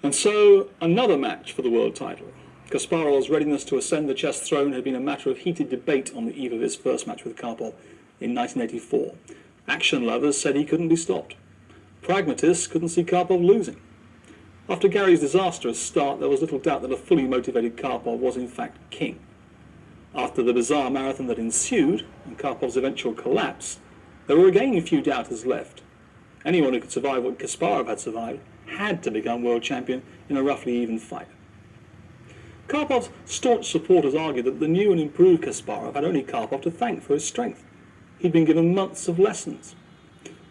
And so, another match for the world title. Kasparov's readiness to ascend the chess throne had been a matter of heated debate on the eve of his first match with Karpov in 1984. Action lovers said he couldn't be stopped. Pragmatists couldn't see Karpov losing. After Gary's disastrous start, there was little doubt that a fully motivated Karpov was in fact king. After the bizarre marathon that ensued, and Karpov's eventual collapse, there were again a few doubters left. Anyone who could survive what Kasparov had survived had to become world champion in a roughly even fight. Karpov's staunch supporters argued that the new and improved Kasparov had only Karpov to thank for his strength. He'd been given months of lessons.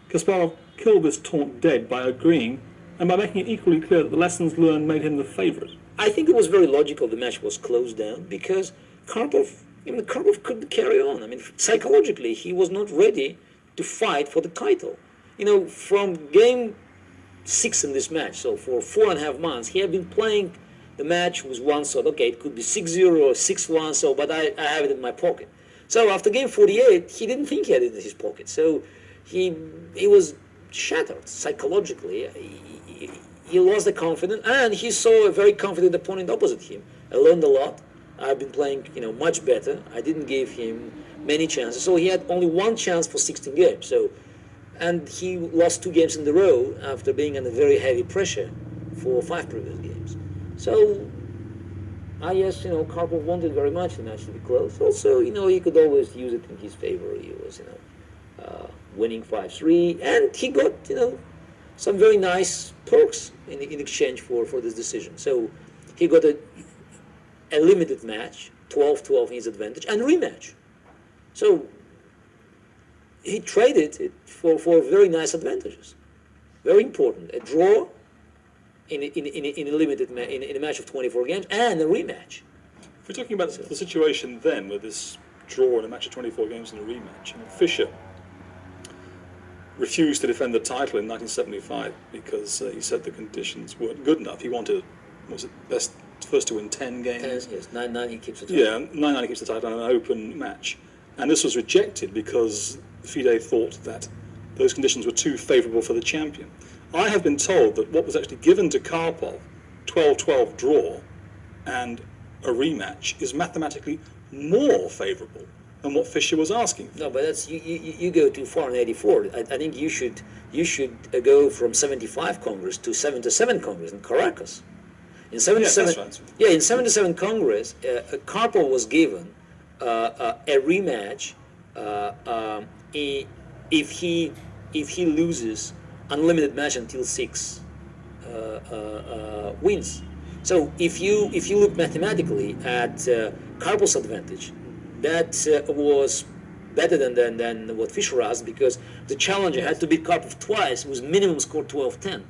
Kasparov killed this taunt dead by agreeing and by making it equally clear that the lessons learned made him the favourite. I think it was very logical the match was closed down because Karpov couldn't carry on. I mean, psychologically, he was not ready to fight for the title. From game 6 in this match, so for 4.5 months, he had been playing the match with one thought, okay, it could be 6-0 or 6-1, so, but I have it in my pocket. So after game 48, he didn't think he had it in his pocket. So he was shattered psychologically. He lost the confidence, and he saw a very confident opponent opposite him. I learned a lot. I've been playing, much better. I didn't give him many chances. So he had only one chance for 16 games. And he lost 2 games in a row after being under very heavy pressure for 5 previous games. So I guess, Karpov wanted very much the match to be close. Also, he could always use it in his favor. He was, winning 5-3, and he got, some very nice perks in exchange for this decision. So he got a limited match, 12-12 in his advantage, and rematch. So he traded it for very nice advantages. Very important. A draw in a limited in a match of 24 games, and a rematch. If we're talking about the situation then, with this draw in a match of 24 games and a rematch, Fischer refused to defend the title in 1975 because he said the conditions weren't good enough. He wanted, first to win 10 games. 10, yes, 9-9 he keeps the title. Yeah, 9-9 he keeps the title in an open match. And this was rejected because FIDE thought that those conditions were too favourable for the champion. I have been told that what was actually given to Karpov, 12-12 draw, and a rematch, is mathematically more favourable than what Fischer was asking for. No, but that's you go too far in '84. I think you should go from 75 Congress to 77 Congress in Caracas. In 77, yeah, that's right. Yeah, in 77 Congress, Karpov was given a rematch if he loses unlimited match until 6 wins. So if you look mathematically at Karpov's advantage, that was better than what Fischer asked, because the challenger had to beat Karpov twice with minimum score 12-10.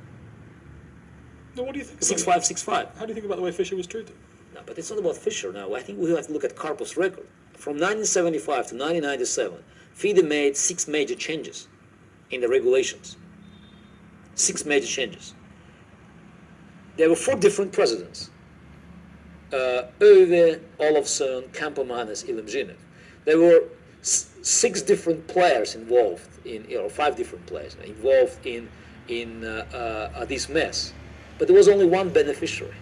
Now, what do you think? 6-5, 6-5. How do you think about the way Fischer was treated? No, but it's not about Fischer now. I think we have to look at Karpov's record. From 1975 to 1997, FIDE made 6 major changes in the regulations. 6 major changes. There were 4 different presidents. Öve, Olofsson, Campomanes, Ilimzhinev. There were 6 different players involved in, 5 different players involved in this mess. But there was only one beneficiary.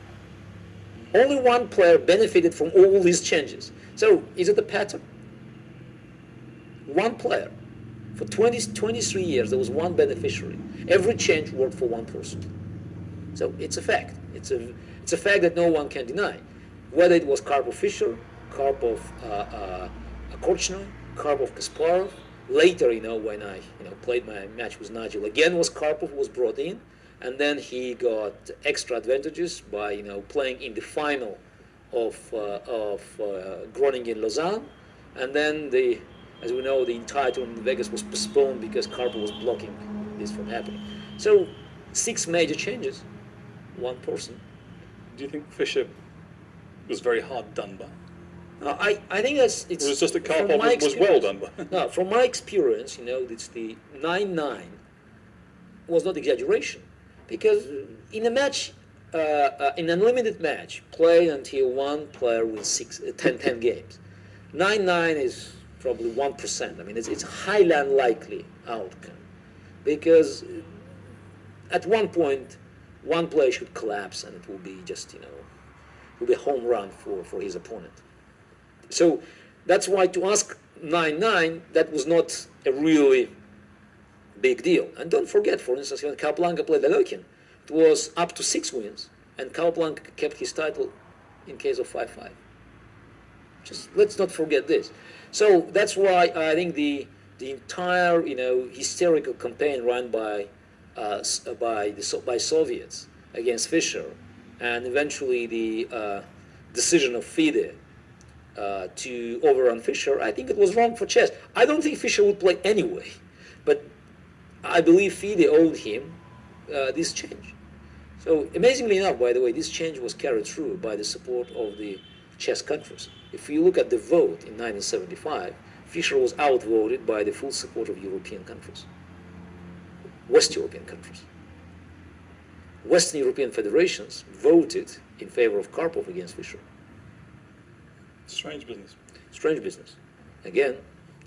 Only one player benefited from all these changes. So, is it a pattern? One player. For 23 years, there was one beneficiary. Every change worked for one person. So, it's a fact. It's a fact that no one can deny. Whether it was Karpov Fischer, Karpov Korchnoi, Karpov Kasparov. Later, when I played my match with Nigel, again was Karpov who was brought in, and then he got extra advantages by playing in the final of Groningen Lausanne, and then as we know, the entire tournament in Vegas was postponed because Karpov was blocking this from happening. So 6 major changes, one person. Do you think Fischer was very hard done by? I think it's. Or was it just that Karpov was well done by? No, from my experience, it's the 9-9 was not exaggeration, because in a match, in an unlimited match, played until one player wins 10 games. 9-9 is probably 1%. I mean, it's a highly unlikely outcome, because at one point one player should collapse and it will be just, it will be a home run for his opponent. So that's why to ask 9-9, that was not a really big deal. And don't forget, for instance, when Capablanca played Alekhine, it was up to 6 wins, and Capablanca kept his title in case of 5-5. Just let's not forget this. So that's why I think the entire hysterical campaign run by Soviets against Fischer, and eventually the decision of FIDE to overrun Fischer, I think it was wrong for chess. I don't think Fischer would play anyway, but I believe FIDE owed him this change. So amazingly enough, by the way, this change was carried through by the support of the chess countries. If you look at the vote in 1975, Fischer was outvoted by the full support of European countries, West European countries. Western European federations voted in favor of Karpov against Fischer. Strange business. Strange business. Again,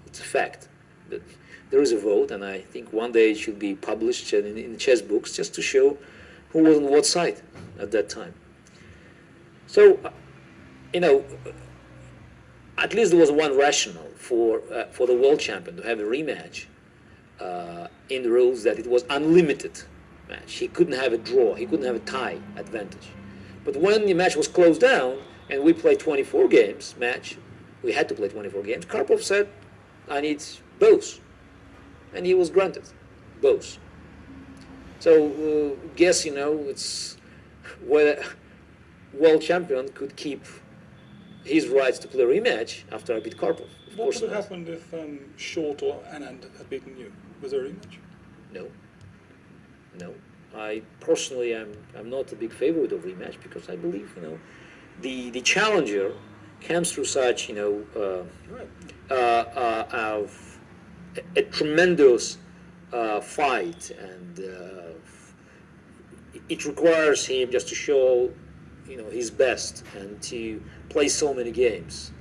it's a fact that there is a vote, and I think one day it should be published in chess books just to show who was on what side at that time. So, at least there was one rationale for the world champion to have a rematch in the rules, that it was unlimited match. He couldn't have a draw. He couldn't have a tie advantage. But when the match was closed down and we played 24 games match, we had to play 24 games, Karpov said, I need both. And he was granted both. So guess, it's whether world champion could keep his rights to play a rematch after I beat Karpov. What would have happened if Short or Anand had beaten you? Was there a rematch? No. I personally am not a big favorite of rematch, because I believe, the challenger comes through such, a tremendous fight, and it requires him just to show, his best and to play so many games.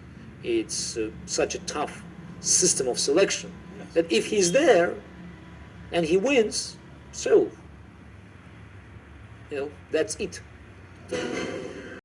It's such a tough system of selection that if he's there and he wins, so, that's it.